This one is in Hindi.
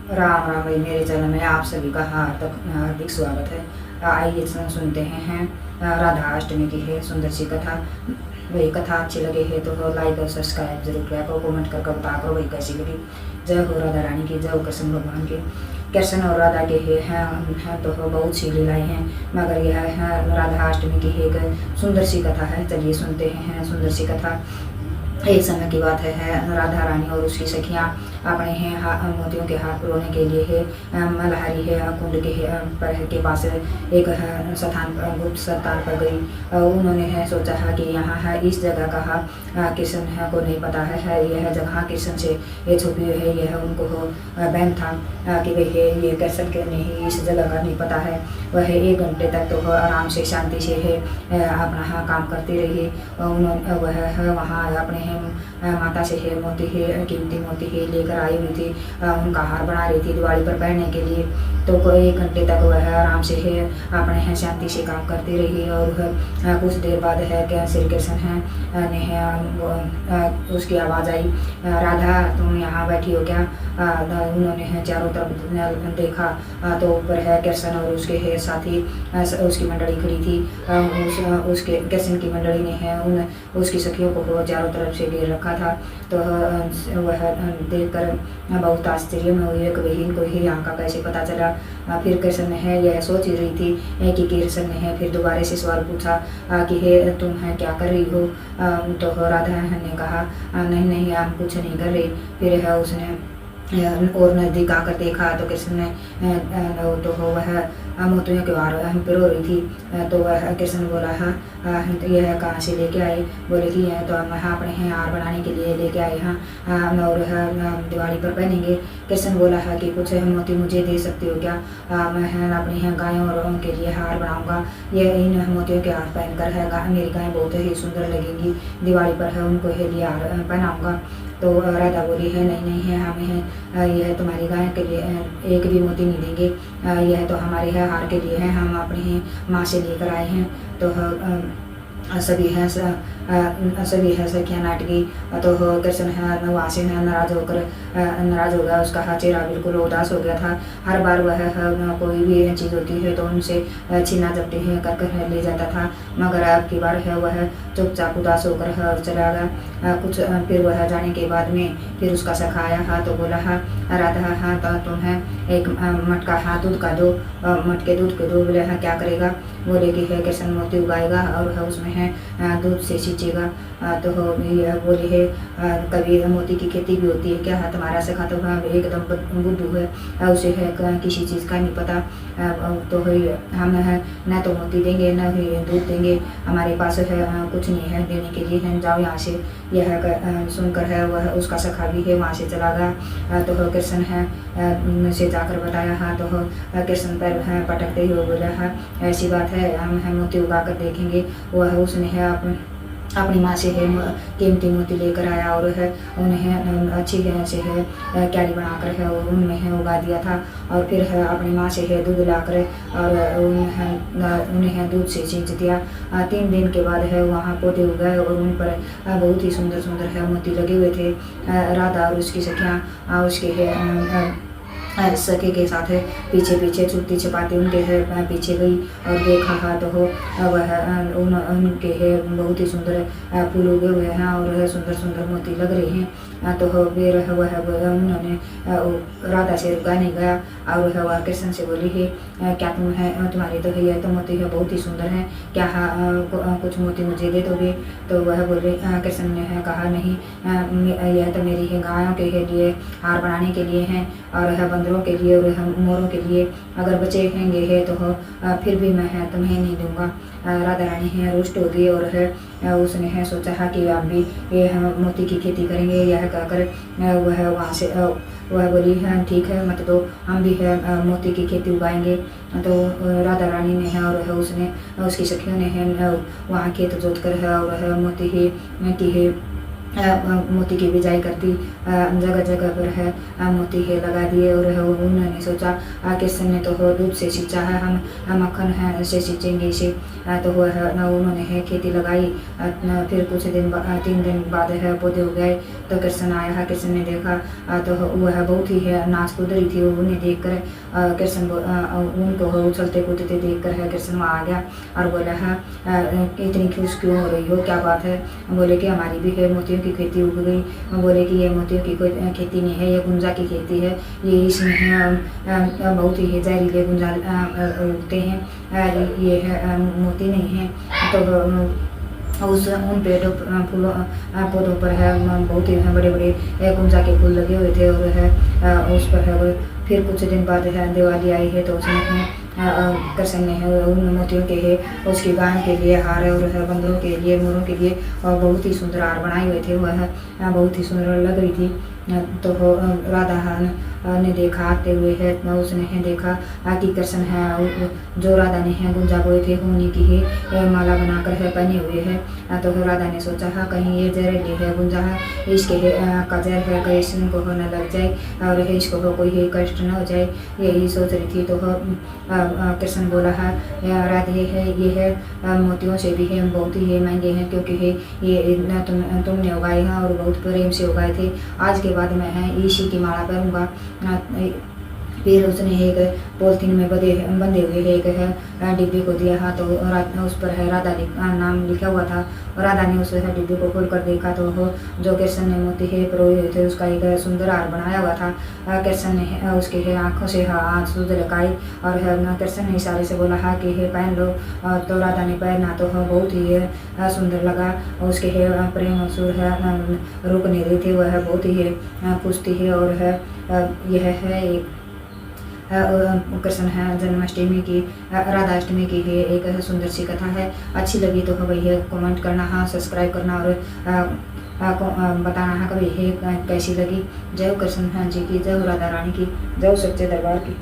राम राम भाई, मेरे चैनल में आप सभी का हार्दिक स्वागत है। आइए सुनते हैं राधा अष्टमी की है सुंदर सी कथा। वही कथा अच्छी लगे है तो लाइक और सब्सक्राइब जरूर किया करो, कमेंट कर बता करो वही कैसी लगी। जय हो राधा रानी की, जय हो कृष्ण भगवान की। कृष्ण और राधा के हैं तो बहुत सी लीलाएं हैं, मगर यह है राधा अष्टमी की एक सुंदर सी कथा है। चलिए सुनते हैं सुंदर सी कथा। एक समय की बात है राधा रानी और उसकी सखियाँ अपने हैं मोतियों के हाथ पुरोने के लिए है मल्हारी है कुंड के पास एक गुप्त स्थान पर गई। उन्होंने है सोचा है कि यहाँ है इस जगह का कृष्ण है को नहीं पता है यह जगह कृष्ण से ये छुपी हुई है। यह उनको बैन था कि वह ये कृष्ण के नहीं इस जगह का नहीं पता है। वह 1 घंटे तक तो आराम से शांति से है अपना काम करती रही। उन्होंने वह वहाँ अपने माता से है मोती है कीमती मोती है लेकर आई हुई थी। उनका हार बना रही थी दिवाली पर पहनने के लिए। तो 1 घंटे तक वह आराम से है अपने शांति से काम करती रही। और कुछ देर बाद है कि श्री कृष्ण ने उसकी आवाज़ आई, राधा तुम यहाँ बैठी हो क्या? उन्होंने चारों तरफ देखा तो ऊपर है कृष्ण और उसके है साथी उसकी मंडली खड़ी थी। उसके कृष्ण की मंडली ने है उसकी सखियों को चारों तरफ से घेर रखा था। तो वह देखकर बहुत आश्चर्य में हुई कि वही इनको ही यहाँ का कैसे पता चला। फिर कृष्ण ने है यह सोच ही रही थी कि कृष्ण ने है फिर दोबारा से सवाल पूछा कि हे तुम है क्या कर रही हो? तो राधा ने कहा नहीं नहीं हम कुछ नहीं कर रही। फिर है उसने और नज़दीक आकर देखा तो कृष्ण ने तो वह मोतियों के हार पिरो रही थी। तो वह कृष्ण बोला यह कहाँ से लेके आए? बोले कि यह तो हम अपने हैं हार बनाने के लिए लेके आए हैं और दिवाली पर पहनेंगे। कृष्ण बोला है कि कुछ मोती मुझे दे सकते हो क्या? मैं अपनी गायों और उनके लिए हार बनाऊंगा। ये इन मोतियों के हार पहनकर है मेरी गायें बहुत ही सुंदर लगेंगी। दिवाली पर है उनको लिए हार पहनाऊंगा। तो राधा बोली है नहीं नहीं है हमें यह तुम्हारी गाय के लिए एक भी मोती नहीं देंगे। यह तो हमारे है हार के लिए है, हम अपनी माँ से लेकर आए हैं। तो सभी है सखियाँ नाट गई। तो कृष्ण है वहाँ से नाराज हो गया। उसका चेहरा बिल्कुल उदास हो गया था। हर बार वह कोई भी चीज़ होती है तो उनसे छीना झपटी है कर ले जाता था, मगर अब की बार है वह चुपचाप उदास होकर चला गया। कुछ फिर वह जाने के बाद में फिर उसका सखा आया तो बोला राधा तो तुम है एक मटका दूध का दो, मटके दूध के दो। बोले क्या करेगा? बोले कि है कृष्ण मोती उगाएगा और उसमें है दूध से सींचेगा। तो बोले है कभी मोती की खेती भी होती है क्या? तुम्हारा सखा तो एकदम बुद्धू है, उसे है किसी चीज़ का नहीं पता। तो हम है न तो मोती देंगे न ही दूध देंगे, हमारे पास है कुछ नहीं है देने के लिए है, जाओ यहाँ से। यह सुनकर है वह उसका सखा भी है वहाँ से चला गया। तो कृष्ण है से जाकर बताया तो कृष्ण पर पटकते हुए बोला ऐसी बात है हम मोती उगा कर देखेंगे। वह उसने है अपनी माँ से है कीमती मोती लेकर आया और है उन्हें अच्छी से है क्यारी बनाकर है उनमें है उगा दिया था। और फिर है अपनी माँ से है दूध लाकर और उन्हें दूध से सींच दिया। 3 दिन के बाद है वहाँ पौधे उगाए और उन पर बहुत ही सुंदर सुंदर है मोती लगे हुए थे। राधा और उसकी सखियाँ उसके है सखी के साथ है पीछे पीछे छुपती छिपाती उनके है पीछे गई और देखा तो वह उनके है बहुत ही सुंदर फूल उगे हुए हैं और सुंदर सुंदर मोती लग रहे हैं। तो फिर वह उन्होंने राधा से रुका नहीं गया और वह कृष्ण से बोली है क्या तुम है तुम्हारी तो है तो मोती है बहुत ही सुंदर है, क्या कुछ मोती मुझे दे दोगे? तो वह बोले कृष्ण ने कहा नहीं यह तो मेरी है गायों के लिए हार बनाने के लिए हैं और है बंदरों के लिए और मोरों के लिए, अगर बचे रहेंगे है तो फिर भी मैं है तुम्हें नहीं दूंगा। राधा रानी है रुष्ट हो गई और है उसने है सोचा है कि आप भी ये हम मोती की खेती करेंगे। यह कहकर वह वहाँ से वह बोली है ठीक है मत दो, हम भी है मोती की खेती उगाएंगे। तो राधा रानी ने है और है उसने उसकी सखियों ने है वहाँ खेत जोत कर है और मोती ही की है मोती की बिजाई कर दी, जगह जगह पर है मोती है लगा दिए। और है उन्होंने सोचा कृष्ण ने तो दूध से सींचा है, हम मक्खन है से सींचेंगे इसे। तो वह है उन्होंने है खेती लगाई। फिर कुछ दिन 3 दिन बाद है पौधे हो गए। तो कृष्ण आया है, कृष्ण ने देखा तो वह बहुत ही है नाच कूद रही थी। उन्हें देख कर कृष्ण उनको उछलते कूदते देख कर है कृष्ण वहाँ आ गया और बोला है इतनी खुश क्यों हो रही हो, क्या बात है। बोले कि हमारी भी है मोतियों की खेती उग गई। बोले कि ये मोतियों की कोई खेती नहीं है, ये गुंजा की खेती है। ये इसमें है बहुत ही जहरीले गुंजा उगते हैं, ये है मोती नहीं है। तो उन पेड़ों फूलों पौधों पर है बहुत ही बड़े बड़े गुंजा के फूल लगे हुए थे। और है उस पर है फिर कुछ दिन बाद है दिवाली आई है। तो उसमें कृष्ण ने है उन मोतियों के है उसकी गायों के लिए हार और है बंदरों के लिए मोरों के लिए और बहुत ही सुंदर हार बनाए हुए थे। वह बहुत ही सुंदर लग रही थी। तो राधा ने देखा आते हुए है, उसने है देखा कि कृष्ण है जो राधा ने है गुंजा बोए थे होनी की है माला बनाकर है पहने हुए है। तो राधा ने सोचा है कहीं ये जहरीले है गुंजा है, इसके का जहर है कृष्ण को न लग जाए और इसको कोई कष्ट न हो जाए, यही सोच रही थी। तो कृष्ण बोला है राधे है ये है मोतियों से भी है बहुत ही महंगे हैं, क्योंकि है ये तुमने उगाए हैं और बहुत प्रेम से उगाए थे। आज के बाद मैं है इसी की माला करूँगा। फिर उसने एक पॉलिथीन में बंधे हुए एक है डिब्बे को दिया है। तो उस पर है राधा नाम लिखा हुआ था। और राधा ने उस डिब्बे को खोल कर देखा तो जो कृष्ण ने मोती है परोए हुए थे उसका एक सुंदर हार बनाया हुआ था। कृष्ण ने उसके है आँखों से आंसू झलकाए और है कृष्ण ने इशारे से बोला है कि है पहन लो। तो राधा ने पहना तो बहुत ही सुंदर लगा। उसके है प्रेम असुर है रुक नहीं रही थी, वह बहुत ही खुश थी है। और है यह है एक कृष्ण है जन्माष्टमी की राधाष्टमी की है एक सुंदर सी कथा है। अच्छी लगी तो भैया कमेंट करना, हाँ सब्सक्राइब करना और बताना है कभी है कैसी लगी। जय कृष्ण जी की, जय राधा रानी की, जय सच्चे दरबार की।